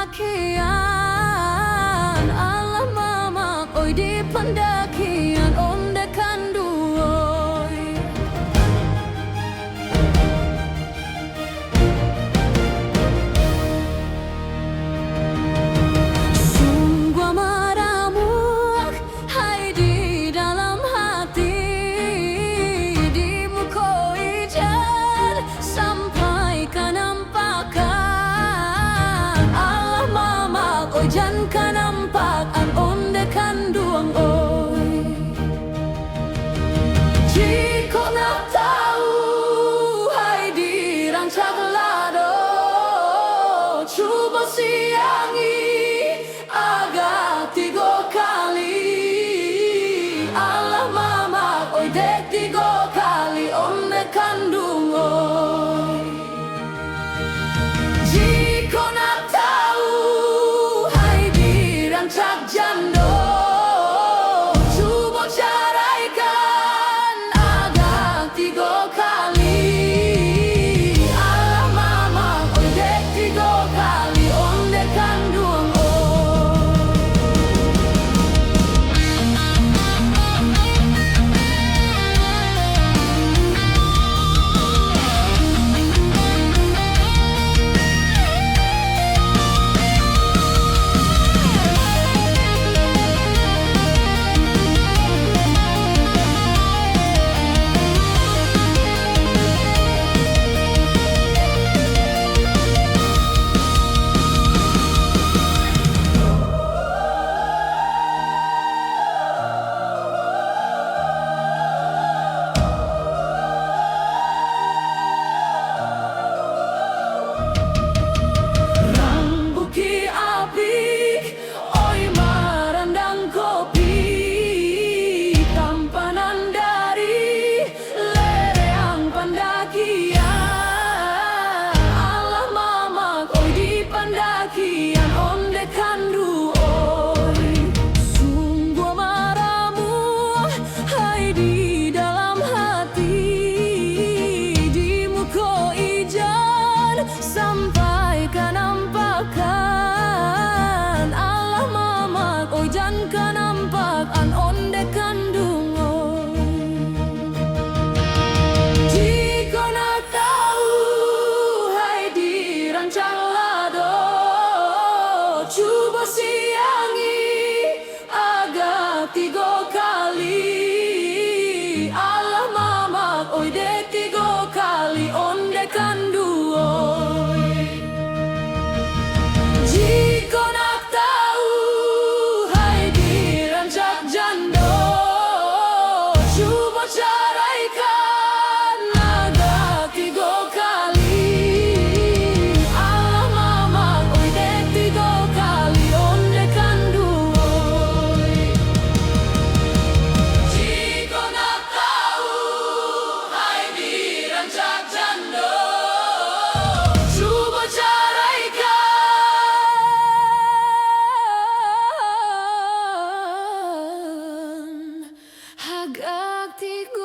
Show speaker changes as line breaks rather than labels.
pendakian Allah mamak oi di pendakian ondekan duoi sungguh maramu hai di dalam hati di muka ijan sampai kanampakan Allah mamak oi jan kanampakan ondekan duang oi jika nak tahu hai di rancak lado coba siangi agak 3 kali Allah mamak oi dek 3 kali ondekan duang oi jika nak tahu hai di rancak jando coba caraikan agak 3 kali Allah mamak oi dek 3 kali ondekan duang oi Buki apik, oi marandang kopi tampanan dari lereng pendakian Allah mamak oi di pendakian ondekan duoi sungguh maramu hai di dalam hati di muka ijan sampai kanampakan Allah mamak oi jan kanampakan ondekan dungoi jika nak tahu hai di rancang lado coba siangi agak 3 kali Allah mamak oi dek 3 kali ondekan duoi jika nak tahu hai di rancak jando coba caraikan agak 3 kali Allah mamak oi dek 3 kali ondekan duoi jika nak tahu hai di rancak jando coba caraikan agak 3